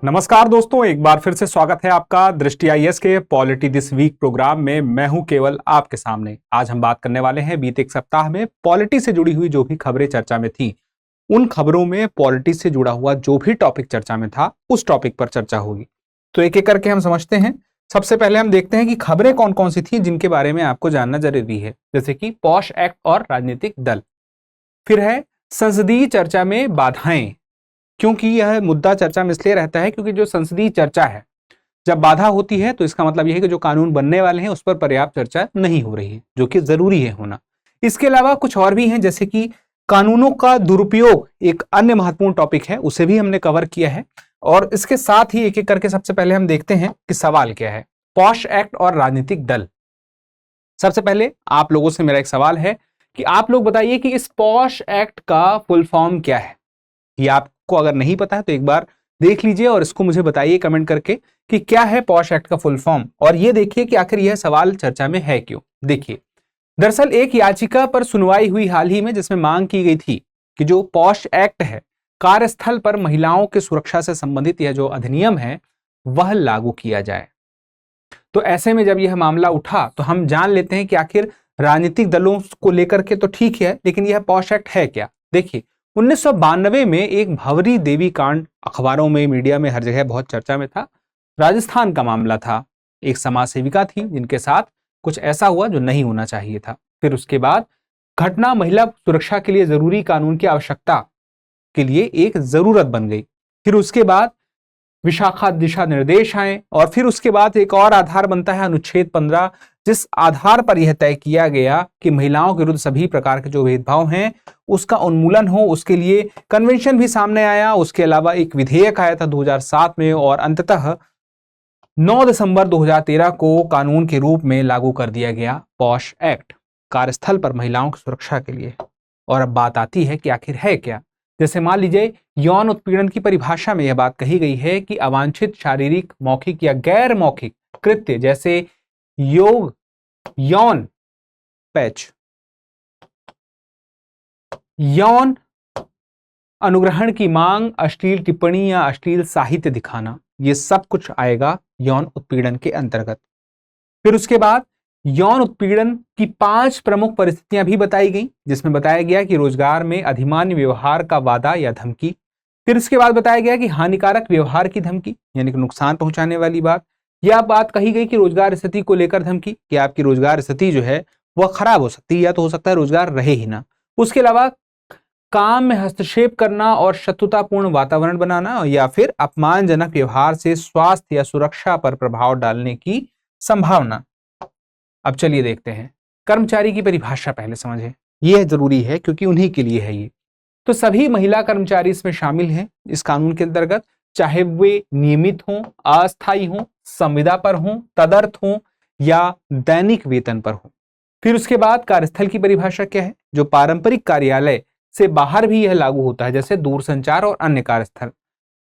नमस्कार दोस्तों, एक बार फिर से स्वागत है आपका दृष्टि आईएएस के पॉलिटी दिस वीक प्रोग्राम में। मैं हूं केवल आपके सामने। आज हम बात करने वाले हैं बीते एक सप्ताह में पॉलिटी से जुड़ी हुई जो भी खबरें चर्चा में थी, उन खबरों में पॉलिटी से जुड़ा हुआ जो भी टॉपिक चर्चा में था उस टॉपिक पर चर्चा होगी। तो एक एक करके हम समझते हैं। सबसे पहले हम देखते हैं कि खबरें कौन कौन सी थी जिनके बारे में आपको जानना जरूरी है, जैसे कि पॉश एक्ट और राजनीतिक दल। फिर है संसदीय चर्चा में बाधाएं, क्योंकि यह मुद्दा चर्चा में इसलिए रहता है क्योंकि जो संसदीय चर्चा है, जब बाधा होती है तो इसका मतलब यह है कि जो कानून बनने वाले हैं उस पर पर्याप्त चर्चा नहीं हो रही है, जो कि जरूरी है होना। इसके अलावा कुछ और भी हैं, जैसे कि कानूनों का दुरुपयोग एक अन्य महत्वपूर्ण टॉपिक है, उसे भी हमने कवर किया है। और इसके साथ ही एक एक करके सबसे पहले हम देखते हैं कि सवाल क्या है, पॉश एक्ट और राजनीतिक दल। सबसे पहले आप लोगों से मेरा एक सवाल है कि आप लोग बताइए कि इस पॉश एक्ट का फुल फॉर्म क्या है। ये आपको अगर नहीं पता है तो एक बार देख लीजिए और इसको मुझे बताइए कमेंट करके कि क्या है पॉश एक्ट का फुल फॉर्म। और ये देखिए कि आखिर यह सवाल चर्चा में है क्यों। देखिए, दरअसल एक याचिका पर सुनवाई हुई हाल ही में, जिसमें मांग की गई थी कि जो पॉश एक्ट है, कार्यस्थल पर महिलाओं की सुरक्षा से संबंधित यह जो अधिनियम है वह लागू किया जाए। तो ऐसे में जब यह मामला उठा तो हम जान लेते हैं कि आखिर राजनीतिक दलों को लेकर के तो ठीक है, लेकिन यह पॉश एक्ट है क्या। देखिए, 1992 में एक भंवरी देवी कांड अखबारों में, मीडिया में, हर जगह बहुत चर्चा में था। राजस्थान का मामला था। एक समाज सेविका थी जिनके साथ कुछ ऐसा हुआ जो नहीं होना चाहिए था। फिर उसके बाद घटना महिला सुरक्षा के लिए जरूरी कानून की आवश्यकता के लिए एक जरूरत बन गई। फिर उसके बाद विशाखा दिशा निर्देश आए और फिर उसके बाद एक और आधार बनता है अनुच्छेद 15, जिस आधार पर यह तय किया गया कि महिलाओं के विरुद्ध सभी प्रकार के जो भेदभाव हैं उसका उन्मूलन हो। उसके लिए कन्वेंशन भी सामने आया। उसके अलावा एक विधेयक आया था 2007 में और अंततः 9 दिसंबर 2013 को कानून के रूप में लागू कर दिया गया पॉश एक्ट, कार्यस्थल पर महिलाओं की सुरक्षा के लिए। और अब बात आती है कि आखिर है क्या। जैसे मान लीजिए, यौन उत्पीड़न की परिभाषा में यह बात कही गई है कि अवांछित शारीरिक, मौखिक या गैर मौखिक कृत्य जैसे योग, यौन पैच, यौन अनुग्रहण की मांग, अश्लील टिप्पणी या अश्लील साहित्य दिखाना, ये सब कुछ आएगा यौन उत्पीड़न के अंतर्गत। फिर उसके बाद यौन उत्पीड़न की 5 प्रमुख परिस्थितियां भी बताई गई, जिसमें बताया गया कि रोजगार में अधिमान्य व्यवहार का वादा या धमकी। फिर इसके बाद बताया गया कि हानिकारक व्यवहार की धमकी, यानी कि नुकसान पहुंचाने वाली बात। यह बात कही गई कि रोजगार स्थिति को लेकर धमकी, कि आपकी रोजगार स्थिति जो है वह खराब हो सकती है, या तो हो सकता है रोजगार रहे ही ना। उसके अलावा काम में हस्तक्षेप करना और शत्रुतापूर्ण वातावरण बनाना, या फिर अपमानजनक व्यवहार से स्वास्थ्य या सुरक्षा पर प्रभाव डालने की संभावना। अब चलिए देखते हैं, कर्मचारी की परिभाषा पहले समझें। यह जरूरी है क्योंकि उन्हीं के लिए है ये। तो सभी महिला कर्मचारी इसमें शामिल हैं इस कानून के अंतर्गत, चाहे वे नियमित हों, अस्थायी हों, संविदा पर हों, तदर्थ हों या दैनिक वेतन पर हों। फिर उसके बाद कार्यस्थल की परिभाषा क्या है, जो पारंपरिक कार्यालय से बाहर भी यह लागू होता है, जैसे दूरसंचार और अन्य कार्यस्थल।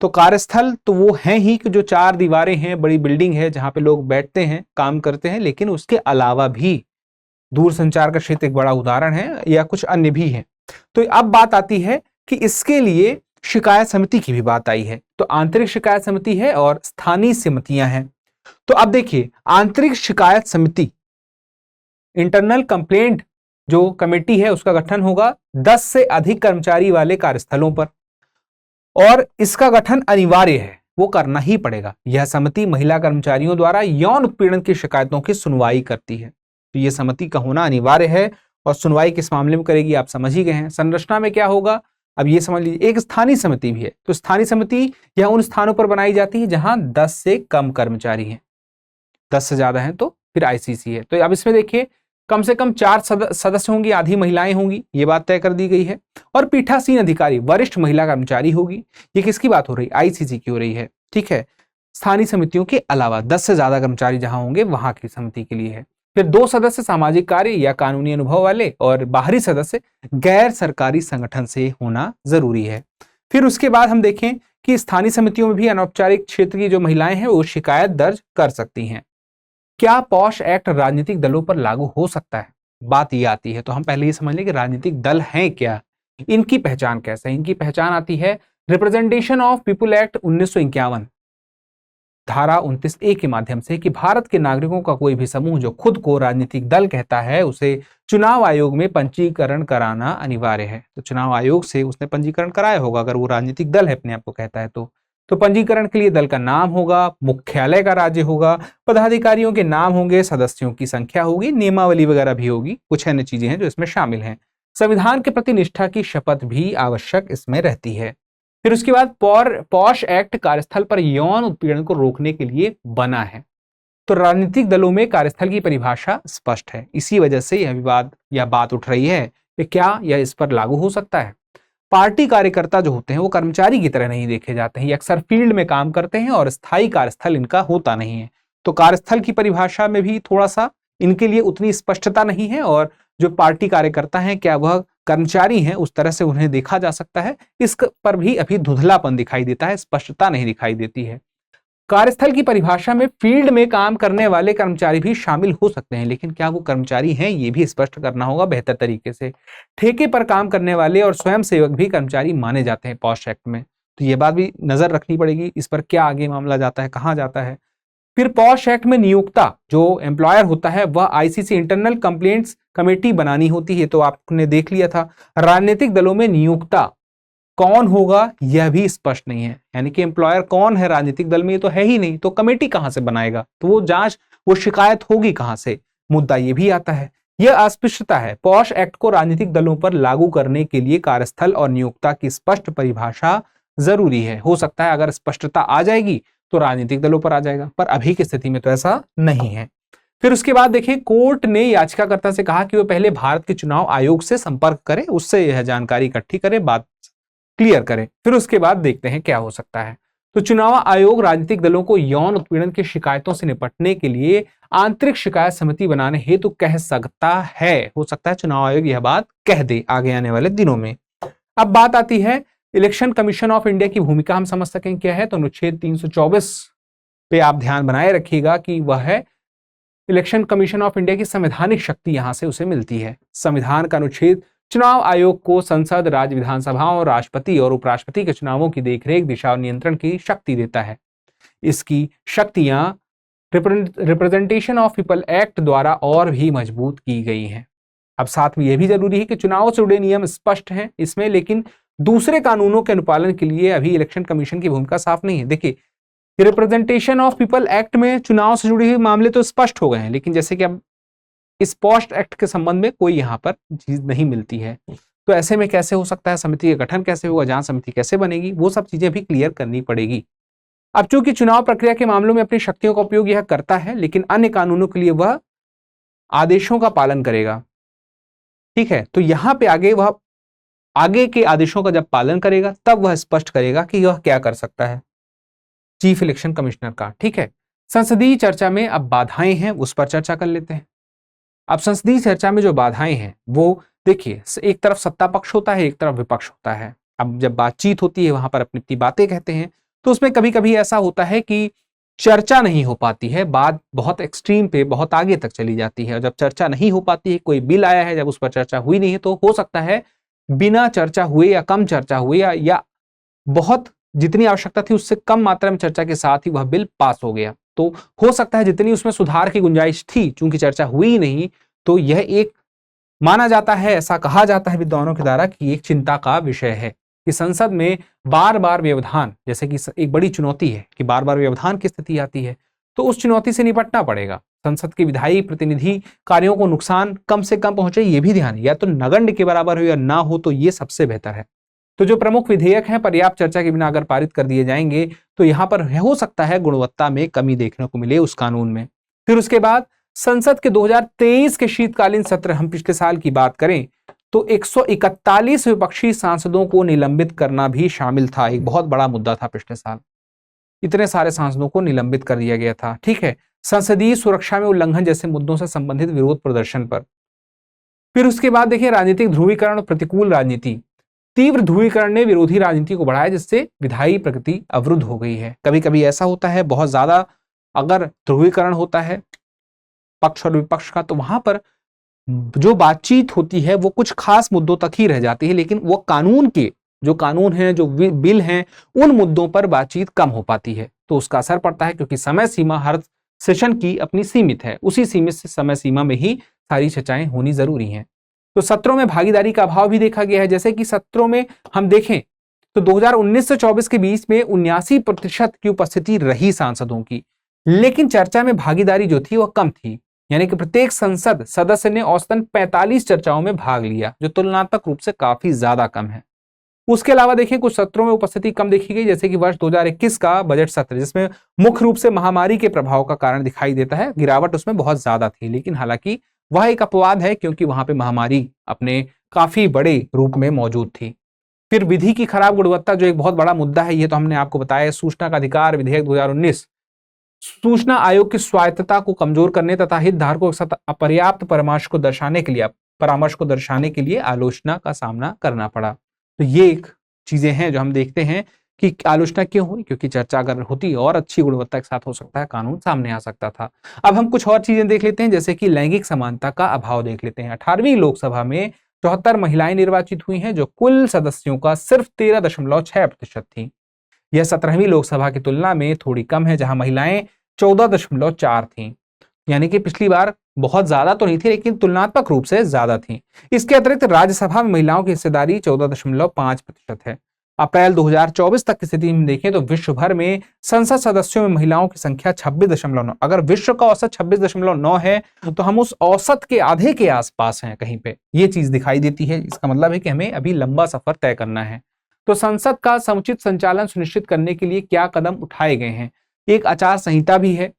तो कार्यस्थल तो वो हैं ही कि जो 4 दीवारें हैं, बड़ी बिल्डिंग है जहां पे लोग बैठते हैं, काम करते हैं, लेकिन उसके अलावा भी दूरसंचार का क्षेत्र एक बड़ा उदाहरण है, या कुछ अन्य भी हैं। तो अब बात आती है कि इसके लिए शिकायत समिति की भी बात आई है। तो आंतरिक शिकायत समिति है और स्थानीय समितियां हैं। तो अब देखिए, आंतरिक शिकायत समिति, इंटरनल कंप्लेंट जो कमेटी है, उसका गठन होगा 10 से अधिक कर्मचारी वाले कार्यस्थलों पर, और इसका गठन अनिवार्य है, वो करना ही पड़ेगा। यह समिति महिला कर्मचारियों द्वारा यौन उत्पीड़न की शिकायतों की सुनवाई करती है। तो यह समिति का होना अनिवार्य है। और सुनवाई किस मामले में करेगी आप समझ ही गए हैं। संरचना में क्या होगा अब ये समझ लीजिए। एक स्थानीय समिति भी है। तो स्थानीय समिति यह उन स्थानों पर बनाई जाती है जहां 10 से कम कर्मचारी हैं, 10 से ज्यादा हैं तो फिर आईसीसी है। तो अब इसमें देखिए, कम से कम 4 सदस्य होंगी, आधी महिलाएं होंगी, ये बात तय कर दी गई है। और पीठासीन अधिकारी वरिष्ठ महिला कर्मचारी होगी। ये किसकी बात हो रही है, आईसीसी की हो रही है, ठीक है। स्थानीय समितियों के अलावा 10 से ज्यादा कर्मचारी जहां होंगे वहां की समिति के लिए है। फिर 2 सदस्य सामाजिक कार्य या कानूनी अनुभव वाले, और बाहरी सदस्य गैर सरकारी संगठन से होना जरूरी है। फिर उसके बाद हम देखें कि स्थानीय समितियों में भी अनौपचारिक क्षेत्र की जो महिलाएं हैं वो शिकायत दर्ज कर सकती हैं। क्या पॉश एक्ट राजनीतिक दलों पर लागू हो सकता है, बात ये आती है। तो हम पहले ये समझ लें कि राजनीतिक दल हैं क्या, इनकी पहचान कैसे है। इनकी पहचान आती है रिप्रेजेंटेशन ऑफ पीपुल एक्ट 1951, धारा 29A के माध्यम से कि भारत के नागरिकों का कोई भी समूह जो खुद को राजनीतिक दल कहता है उसे चुनाव आयोग में पंजीकरण कराना अनिवार्य है। तो चुनाव आयोग से उसने पंजीकरण कराया होगा अगर वो राजनीतिक दल है अपने आप को कहता है तो पंजीकरण के लिए दल का नाम होगा, मुख्यालय का राज्य होगा, पदाधिकारियों के नाम होंगे, सदस्यों की संख्या होगी, नियमावली वगैरह भी होगी, कुछ अन्य चीजें हैं जो इसमें शामिल हैं। संविधान के प्रति निष्ठा की शपथ भी आवश्यक इसमें रहती है। फिर उसके बाद पॉश एक्ट कार्यस्थल पर यौन उत्पीड़न को रोकने के लिए बना है। तो राजनीतिक दलों में कार्यस्थल की परिभाषा स्पष्ट है, इसी वजह से यह विवाद या बात उठ रही है कि क्या यह इस पर लागू हो सकता है। पार्टी कार्यकर्ता जो होते हैं वो कर्मचारी की तरह नहीं देखे जाते हैं, ये अक्सर फील्ड में काम करते हैं और स्थायी कार्यस्थल इनका होता नहीं है। तो कार्यस्थल की परिभाषा में भी थोड़ा सा इनके लिए उतनी स्पष्टता नहीं है और जो पार्टी कार्यकर्ता हैं क्या वह कर्मचारी हैं उस तरह से उन्हें देखा जा सकता है, इस पर भी अभी धुंधलापन दिखाई देता है, स्पष्टता नहीं दिखाई देती है। कार्यस्थल की परिभाषा में फील्ड में काम करने वाले कर्मचारी भी शामिल हो सकते हैं, लेकिन क्या वो कर्मचारी हैं ये भी स्पष्ट करना होगा बेहतर तरीके से। ठेके पर काम करने वाले और स्वयंसेवक भी कर्मचारी माने जाते हैं पॉश एक्ट में, तो ये बात भी नजर रखनी पड़ेगी, इस पर क्या आगे मामला जाता है, कहां जाता है। फिर पॉश एक्ट में नियोक्ता जो एम्प्लॉयर होता है वह आईसीसी इंटरनल कंप्लेंट्स कमेटी बनानी होती है। तो आपने देख लिया था राजनीतिक दलों में नियोक्ता कौन होगा यह भी स्पष्ट नहीं है, यानी कि एम्प्लॉयर कौन है राजनीतिक दल में ये तो है ही नहीं, तो कमेटी कहां से बनाएगा, तो वो जांच वो शिकायत होगी कहां से, मुद्दा ये भी आता है। यह अस्पष्टता है। पॉश एक्ट को राजनीतिक दलों पर लागू करने के लिए कार्यस्थल और नियोक्ता की स्पष्ट परिभाषा जरूरी है। हो सकता है अगर स्पष्टता आ जाएगी तो राजनीतिक दलों पर आ जाएगा, पर अभी की स्थिति में तो ऐसा नहीं है। फिर उसके बाद देखिए कोर्ट ने याचिकाकर्ता से कहा कि वह पहले भारत के चुनाव आयोग से संपर्क करे, उससे यह जानकारी इकट्ठी करे, बात क्लियर करें, फिर उसके बाद देखते हैं क्या हो सकता है। तो चुनाव आयोग राजनीतिक दलों को यौन उत्पीड़न की शिकायतों से निपटने के लिए आंतरिक शिकायत समिति बनाने हेतु कह सकता है। हो सकता है चुनाव आयोग यह बात कह दे आगे आने वाले दिनों में। अब बात आती है इलेक्शन कमीशन ऑफ इंडिया की भूमिका हम समझ सकें क्या है। तो अनुच्छेद 324 पे आप ध्यान बनाए रखिएगा कि वह है इलेक्शन कमीशन ऑफ इंडिया की संवैधानिक शक्ति यहां से उसे मिलती है। संविधान का अनुच्छेद चुनाव आयोग को संसद, राज्य विधानसभाओं, राष्ट्रपति और उपराष्ट्रपति के चुनावों की देखरेख, दिशा और नियंत्रण की शक्ति देता है। इसकी शक्तियां रिप्रेजेंटेशन ऑफ पीपल एक्ट द्वारा और भी मजबूत की गई हैं। अब साथ में यह भी जरूरी है कि चुनाव से जुड़े नियम स्पष्ट हैं इसमें, लेकिन दूसरे कानूनों के अनुपालन के लिए अभी इलेक्शन कमीशन की भूमिका साफ नहीं है। देखिए रिप्रेजेंटेशन ऑफ पीपल एक्ट में चुनाव से जुड़े हुए मामले तो स्पष्ट हो गए हैं, लेकिन जैसे कि अब इस पॉस्ट एक्ट के संबंध में कोई यहां पर चीज नहीं मिलती है, तो ऐसे में कैसे हो सकता है, समिति का गठन कैसे होगा, जांच समिति कैसे बनेगी, वो सब चीजें भी क्लियर करनी पड़ेगी। अब चूंकि चुनाव प्रक्रिया के मामलों में अपनी शक्तियों का उपयोग यह करता है, लेकिन अन्य कानूनों के लिए वह आदेशों का पालन करेगा। ठीक है, तो यहां पे आगे वह आगे के आदेशों का जब पालन करेगा तब वह स्पष्ट करेगा कि वह क्या कर सकता है चीफ इलेक्शन कमिश्नर का। ठीक है, संसदीय चर्चा में अब बाधाएं हैं उस पर चर्चा कर लेते हैं। अब संसदीय चर्चा में जो बाधाएं हैं वो देखिए, एक तरफ सत्ता पक्ष होता है, एक तरफ विपक्ष होता है। अब जब बातचीत होती है वहां पर अपनी अपनी बातें कहते हैं, तो उसमें कभी कभी ऐसा होता है कि चर्चा नहीं हो पाती है, बात बहुत एक्सट्रीम पे बहुत आगे तक चली जाती है। और जब चर्चा नहीं हो पाती है, कोई बिल आया है जब उस पर चर्चा हुई नहीं है, तो हो सकता है बिना चर्चा हुए या कम चर्चा हुए या बहुत जितनी आवश्यकता थी उससे कम मात्रा में चर्चा के साथ ही वह बिल पास हो गया। तो हो सकता है जितनी उसमें सुधार की गुंजाइश थी, चूंकि चर्चा हुई नहीं, तो यह एक माना जाता है, ऐसा कहा जाता है विद्वानों के द्वारा कि एक चिंता का विषय है कि संसद में बार बार व्यवधान, जैसे कि एक बड़ी चुनौती है कि बार बार व्यवधान की स्थिति आती है, तो उस चुनौती से निपटना पड़ेगा। संसद के विधायी प्रतिनिधि कार्यों को नुकसान कम से कम पहुंचे, ये भी ध्यान, या तो नगण्य के बराबर हो या ना हो, तो ये सबसे बेहतर है। तो जो प्रमुख विधेयक हैं पर्याप्त चर्चा के बिना अगर पारित कर दिए जाएंगे तो यहां पर हो सकता है गुणवत्ता में कमी देखने को मिले उस कानून में। फिर उसके बाद संसद के 2023 के शीतकालीन सत्र, हम पिछले साल की बात करें तो 141 विपक्षी सांसदों को निलंबित करना भी शामिल था। एक बहुत बड़ा मुद्दा था पिछले साल, इतने सारे सांसदों को निलंबित कर दिया गया था। ठीक है, संसदीय सुरक्षा में उल्लंघन जैसे मुद्दों से संबंधित विरोध प्रदर्शन पर। फिर उसके बाद देखिए राजनीतिक ध्रुवीकरण और प्रतिकूल राजनीति। तीव्र ध्रुवीकरण ने विरोधी राजनीति को बढ़ाया, जिससे विधायी प्रगति अवरुद्ध हो गई है। कभी कभी ऐसा होता है बहुत ज्यादा अगर ध्रुवीकरण होता है पक्ष और विपक्ष का, तो वहां पर जो बातचीत होती है वो कुछ खास मुद्दों तक ही रह जाती है, लेकिन वो कानून के जो कानून हैं, जो बिल हैं, उन मुद्दों पर बातचीत कम हो पाती है। तो उसका असर पड़ता है, क्योंकि समय सीमा हर सेशन की अपनी सीमित है, उसी सीमित से समय सीमा में ही सारी चर्चाएं होनी जरूरी हैं। तो सत्रों में भागीदारी का अभाव भी देखा गया है। जैसे कि सत्रों में हम देखें तो 2019 से 24 के बीच में 79% की उपस्थिति रही सांसदों की, लेकिन चर्चा में भागीदारी जो थी वह कम थी, यानी कि प्रत्येक संसद सदस्य ने औसतन 45 चर्चाओं में भाग लिया, जो तुलनात्मक रूप से काफी ज्यादा कम है। उसके अलावा देखें कुछ सत्रों में उपस्थिति कम देखी गई, जैसे कि वर्ष 2021 का बजट सत्र, जिसमें मुख्य रूप से महामारी के प्रभाव का कारण दिखाई देता है, गिरावट उसमें बहुत ज्यादा थी, लेकिन हालांकि वह एक अपवाद है, क्योंकि वहां पे महामारी अपने काफी बड़े रूप में मौजूद थी। फिर विधि की खराब गुणवत्ता, जो एक बहुत बड़ा मुद्दा है, ये तो हमने आपको बताया। सूचना का अधिकार विधेयक 2019 सूचना आयोग की स्वायत्तता को कमजोर करने तथा हितधारकों के साथ अपर्याप्त परामर्श को दर्शाने के लिए आलोचना का सामना करना पड़ा। तो ये एक चीजें हैं जो हम देखते हैं कि आलोचना क्यों हुई, क्योंकि चर्चा अगर होती और अच्छी गुणवत्ता के साथ हो सकता है, कानून सामने आ सकता था। अब हम कुछ और चीजें देख लेते हैं, जैसे कि लैंगिक समानता का अभाव देख लेते हैं। 18वीं लोकसभा में 74 महिलाएं निर्वाचित हुई हैं, जो कुल सदस्यों का सिर्फ 13.6% थी। यह 17वीं लोकसभा की तुलना में थोड़ी कम है, जहां महिलाएं 14.4 थी, यानी कि पिछली बार बहुत ज्यादा तो नहीं थी, लेकिन तुलनात्मक रूप से ज्यादा थी। इसके अतिरिक्त राज्यसभा में महिलाओं की हिस्सेदारी 14.5% है। अप्रैल 2024 तक की स्थिति में देखें तो विश्व भर में संसद सदस्यों में महिलाओं की संख्या 26.9। अगर विश्व का औसत 26.9 है तो हम उस औसत के आधे के आसपास हैं कहीं पे, ये चीज दिखाई देती है। इसका मतलब है कि हमें अभी लंबा सफर तय करना है। तो संसद का समुचित संचालन सुनिश्चित करने के लिए क्या कदम उठाए गए हैं? एक आचार संहिता भी है।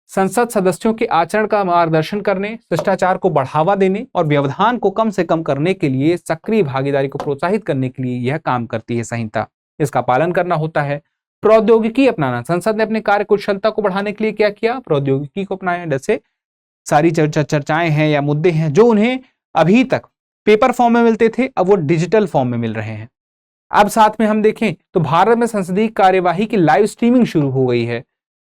संसद सदस्यों के आचरण का मार्गदर्शन करने, शिष्टाचार को बढ़ावा देने और व्यवधान को कम से कम करने के लिए, सक्रिय भागीदारी को प्रोत्साहित करने के लिए यह काम करती है संहिता। इसका पालन करना होता है। प्रौद्योगिकी अपनाना, संसद ने अपने कार्य कुशलता को बढ़ाने के लिए क्या किया? प्रौद्योगिकी को अपनाया। जैसे सारी चर्चाएं हैं या मुद्दे हैं जो उन्हें अभी तक पेपर फॉर्म में मिलते थे, अब वो डिजिटल फॉर्म में मिल रहे हैं। अब साथ में हम देखें तो भारत में संसदीय कार्यवाही की लाइव स्ट्रीमिंग शुरू हो गई है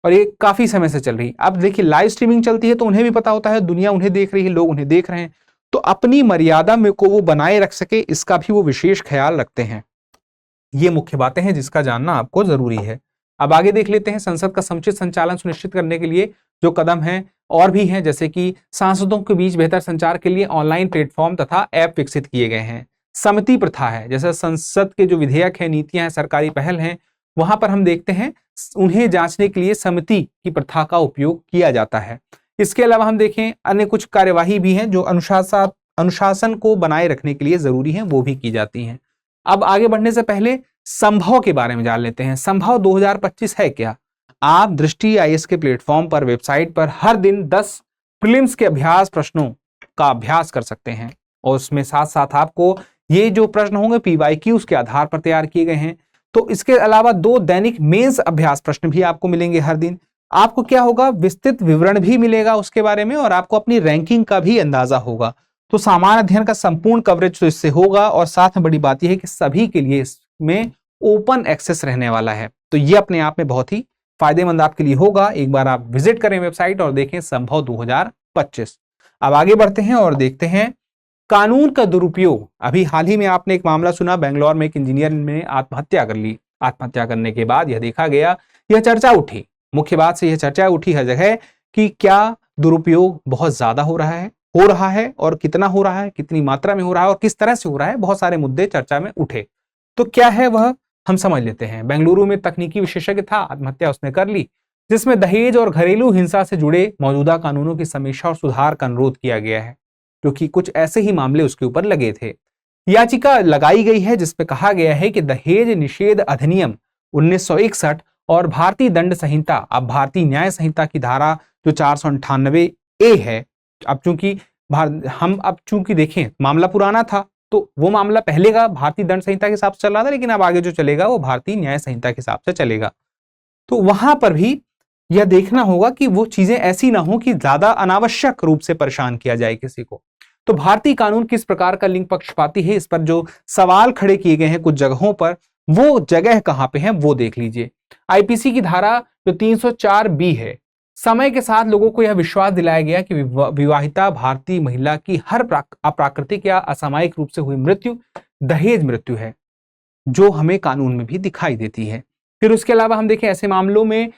और ये काफी समय से चल रही है। अब देखिए लाइव स्ट्रीमिंग चलती है तो उन्हें भी पता होता है, दुनिया उन्हें देख रही है, लोग उन्हें देख रहे हैं, तो अपनी मर्यादा में को वो बनाए रख सके, इसका भी वो विशेष ख्याल रखते हैं। ये मुख्य बातें हैं जिसका जानना आपको जरूरी है। अब आगे देख लेते हैं संसद का समुचित संचालन सुनिश्चित करने के लिए जो कदम हैं और भी हैं, जैसे कि सांसदों के बीच बेहतर संचार के लिए ऑनलाइन प्लेटफॉर्म तथा ऐप विकसित किए गए हैं। समिति प्रथा है, जैसे संसद के जो विधेयक है, नीतियां हैं, सरकारी पहल हैं, वहां पर हम देखते हैं उन्हें जांचने के लिए समिति की प्रथा का उपयोग किया जाता है। इसके अलावा हम देखें अन्य कुछ कार्यवाही भी हैं जो अनुशासन को बनाए रखने के लिए जरूरी हैं, वो भी की जाती हैं। अब आगे बढ़ने से पहले संभव के बारे में जान लेते हैं। संभव 2025 है क्या? आप दृष्टि आईएएस के प्लेटफॉर्म पर, वेबसाइट पर हर दिन 10 प्रीलिम्स के अभ्यास प्रश्नों का अभ्यास कर सकते हैं और उसमें साथ साथ आपको ये जो प्रश्न होंगे पीवाईक्यूज के आधार पर तैयार किए गए हैं। तो इसके अलावा 2 दैनिक मेंस अभ्यास प्रश्न भी आपको मिलेंगे हर दिन। आपको क्या होगा? विस्तृत विवरण भी मिलेगा उसके बारे में और आपको अपनी रैंकिंग का भी अंदाजा होगा। तो सामान्य अध्ययन का संपूर्ण कवरेज तो इससे होगा और साथ में बड़ी बात यह है कि सभी के लिए इसमें ओपन एक्सेस रहने वाला है। तो ये अपने आप में बहुत ही फायदेमंद आपके लिए होगा। एक बार आप विजिट करें वेबसाइट और देखें संभव 2025। अब आगे बढ़ते हैं और देखते हैं कानून का दुरुपयोग। अभी हाल ही में आपने एक मामला सुना, बेंगलोर में एक इंजीनियर ने आत्महत्या कर ली। आत्महत्या करने के बाद यह देखा गया, यह चर्चा उठी, मुख्य बात से यह चर्चा उठी हर जगह कि क्या दुरुपयोग बहुत ज्यादा हो रहा है और कितना हो रहा है, कितनी मात्रा में हो रहा है और किस तरह से हो रहा है। बहुत सारे मुद्दे चर्चा में उठे। तो क्या है वह, हम समझ लेते हैं। बेंगलुरु में तकनीकी विशेषज्ञ था, आत्महत्या उसने कर ली, जिसमें दहेज और घरेलू हिंसा से जुड़े मौजूदा कानूनों की समीक्षा और सुधार का अनुरोध किया गया है, क्योंकि कुछ ऐसे ही मामले उसके ऊपर लगे थे। याचिका लगाई गई है जिसपे कहा गया है कि दहेज निषेध अधिनियम 1961 और भारतीय दंड संहिता, अब भारतीय न्याय संहिता की धारा जो 498A है, अब चूंकि देखें मामला पुराना था तो वो मामला पहले का भारतीय दंड संहिता के हिसाब से चल रहा था, लेकिन अब आगे जो चलेगा वो भारतीय न्याय संहिता के हिसाब से चलेगा। तो वहां पर भी यह देखना होगा कि वो चीजें ऐसी ना हो कि ज्यादा अनावश्यक रूप से परेशान किया जाए किसी को। तो भारतीय कानून किस प्रकार का लिंग पक्षपाती है, इस पर जो सवाल खड़े किए गए हैं कुछ जगहों पर, वो जगह कहां पे है वो देख लीजिए। आईपीसी की धारा जो 304B है, समय के साथ लोगों को यह विश्वास दिलाया गया कि विवाहिता भारतीय महिला की हर अप्राकृतिक या असामयिक रूप से हुई मृत्यु दहेज मृत्यु है, जो हमें कानून में भी दिखाई देती है। फिर उसके अलावा हम देखें ऐसे मामलों में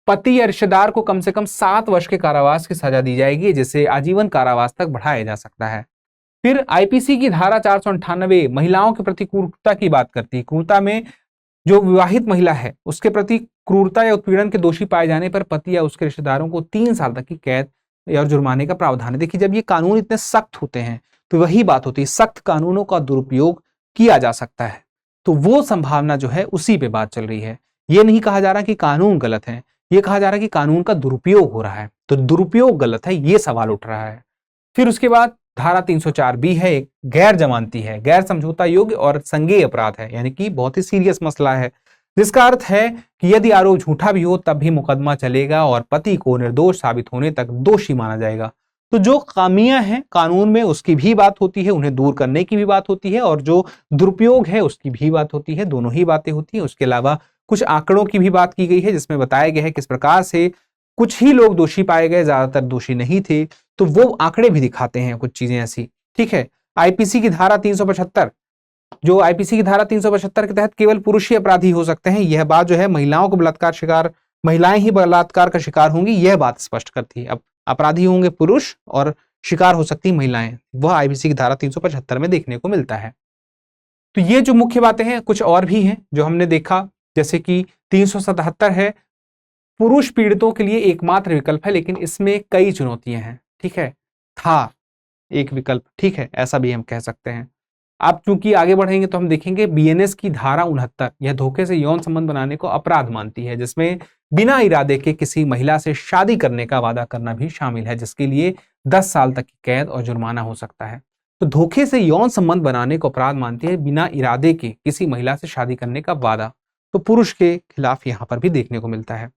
पति या रिश्तेदार को कम से कम 7 वर्ष के कारावास की सजा दी जाएगी, जिसे आजीवन कारावास तक बढ़ाया जा सकता है। फिर आईपीसी की धारा 498 महिलाओं के प्रति क्रूरता की बात करती है। क्रूरता में जो विवाहित महिला है उसके प्रति क्रूरता या उत्पीड़न के दोषी पाए जाने पर पति या उसके रिश्तेदारों को 3 साल तक की कैद या जुर्माने का प्रावधान है। देखिए, जब ये कानून इतने सख्त होते हैं तो वही बात होती है, सख्त कानूनों का दुरुपयोग किया जा सकता है, तो वो संभावना जो है उसी पे बात चल रही है। ये नहीं कहा जा रहा कि कानून गलत है, ये कहा जा रहा है कि कानून का दुरुपयोग हो रहा है, तो दुरुपयोग गलत है, ये सवाल उठ रहा है। फिर उसके बाद धारा 304B है, एक गैर जमानती है, गैर समझौता योग्य और संज्ञेय अपराध है, यानी कि बहुत ही सीरियस मसला है, जिसका अर्थ है कि यदि आरोप झूठा भी हो तब भी मुकदमा चलेगा और पति को निर्दोष साबित होने तक दोषी माना जाएगा। तो जो खामियां हैं कानून में उसकी भी बात होती है, उन्हें दूर करने की भी बात होती है, और जो दुरुपयोग है उसकी भी बात होती है, दोनों ही बातें होती हैं। उसके अलावा कुछ आंकड़ों की भी बात की गई है, जिसमें बताया गया है किस प्रकार से कुछ ही लोग दोषी पाए गए, ज्यादातर दोषी नहीं थे, तो वो आंकड़े भी दिखाते हैं कुछ चीजें ऐसी। ठीक है, आईपीसी की धारा 375, जो आईपीसी की धारा 375 के तहत केवल पुरुष ही अपराधी हो सकते हैं, यह बात जो है महिलाओं को बलात्कार शिकार, महिलाएं ही बलात्कार का शिकार होंगी, यह बात स्पष्ट करती है। अब अपराधी होंगे पुरुष और शिकार हो सकती महिलाएं, वह आईपीसी की धारा 375 में देखने को मिलता है। तो ये जो मुख्य बातें हैं, कुछ और भी हैं जो हमने देखा, जैसे कि 377 है, पुरुष पीड़ितों के लिए एकमात्र विकल्प है, लेकिन इसमें कई चुनौतियां हैं। ठीक है, था एक विकल्प, ठीक है, ऐसा भी हम कह सकते हैं। अब चूंकि आगे बढ़ेंगे तो हम देखेंगे बीएनएस की धारा 69, यह धोखे से यौन संबंध बनाने को अपराध मानती है, जिसमें बिना इरादे के किसी महिला से शादी करने का वादा करना भी शामिल है, जिसके लिए 10 साल तक की कैद और जुर्माना हो सकता है। तो धोखे से यौन संबंध बनाने को अपराध मानती है बिना इरादे के किसी महिला से शादी करने का वादा, तो पुरुष के खिलाफ यहां पर भी देखने को मिलता है।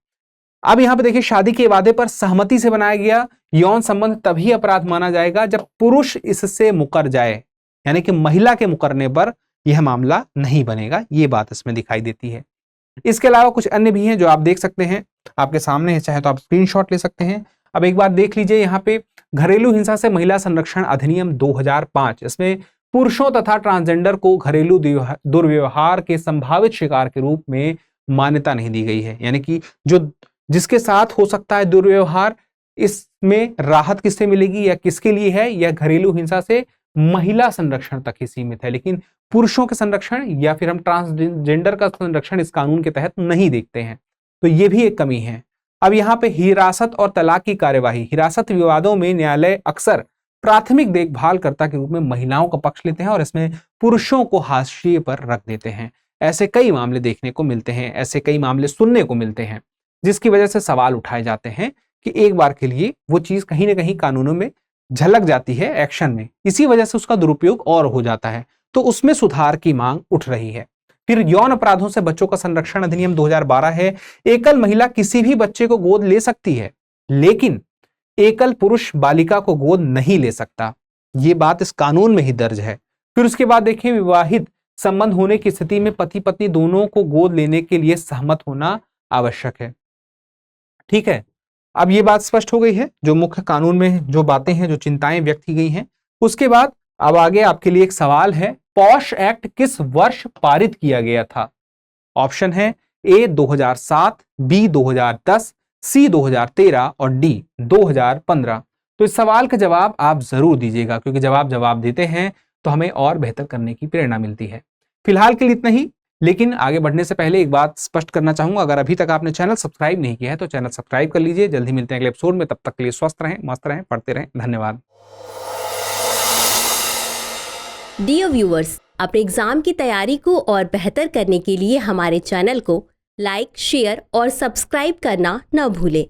अब यहां पर देखिए, शादी के वादे पर सहमति से बनाया गया यौन संबंध तभी अपराध माना जाएगा जब पुरुष इससे मुकर जाए, यानी कि महिला के मुकरने पर यह मामला नहीं बनेगा, यह बात इसमें दिखाई देती है। इसके अलावा कुछ अन्य भी हैं जो आप देख सकते हैं, आपके सामने है, चाहे तो आप स्क्रीनशॉट ले सकते हैं। अब एक बार देख लीजिए, यहाँ पे घरेलू हिंसा से महिला संरक्षण अधिनियम 2005, इसमें पुरुषों तथा ट्रांसजेंडर को घरेलू दुर्व्यवहार के संभावित शिकार के रूप में मान्यता नहीं दी गई है, यानी कि जो जिसके साथ हो सकता है दुर्व्यवहार, इसमें राहत किससे मिलेगी या किसके लिए है, यह घरेलू हिंसा से महिला संरक्षण तक ही सीमित है, लेकिन पुरुषों के संरक्षण या फिर हम ट्रांसजेंडर का संरक्षण इस कानून के तहत नहीं देखते हैं, तो यह भी एक कमी है। अब यहाँ पे हिरासत और तलाक की कार्यवाही, हिरासत विवादों में न्यायालय अक्सर प्राथमिक देखभालकर्ता के रूप में महिलाओं का पक्ष लेते हैं और इसमें पुरुषों को हाशिए पर रख देते हैं। ऐसे कई मामले देखने को मिलते हैं, ऐसे कई मामले सुनने को मिलते हैं, जिसकी वजह से सवाल उठाए जाते हैं कि एक बार के लिए वो चीज कहीं ना कहीं कानूनों में झलक जाती है, एक्शन में, इसी वजह से उसका दुरुपयोग और हो जाता है, तो उसमें सुधार की मांग उठ रही है। फिर यौन अपराधों से बच्चों का संरक्षण अधिनियम 2012 है, एकल महिला किसी भी बच्चे को गोद ले सकती है, लेकिन एकल पुरुष बालिका को गोद नहीं ले सकता, ये बात इस कानून में ही दर्ज है। फिर उसके बाद देखें, विवाहित संबंध होने की स्थिति में पति पत्नी दोनों को गोद लेने के लिए सहमत होना आवश्यक है। ठीक है, अब ये बात स्पष्ट हो गई है, जो मुख्य कानून में जो बातें हैं, जो चिंताएं व्यक्त की गई हैं। उसके बाद अब आगे आपके लिए एक सवाल है, पॉश एक्ट किस वर्ष पारित किया गया था? ऑप्शन है ए 2007, बी 2010, सी 2013 और डी 2015। तो इस सवाल का जवाब आप जरूर दीजिएगा, क्योंकि जब आप जवाब देते हैं तो हमें और बेहतर करने की प्रेरणा मिलती है। फिलहाल के लिए इतना ही, लेकिन आगे बढ़ने से पहले एक बात स्पष्ट करना चाहूंगा, अगर अभी तक आपने चैनल सब्सक्राइब नहीं किया है तो चैनल सब्सक्राइब कर लीजिए। जल्दी मिलते हैं अगले एपिसोड में, तब तक के लिए स्वस्थ रहें, मस्त रहें, पढ़ते रहें। धन्यवाद। डियर व्यूअर्स, अपने एग्जाम की तैयारी को और बेहतर करने के लिए हमारे चैनल को लाइक, शेयर और सब्सक्राइब करना न भूलें।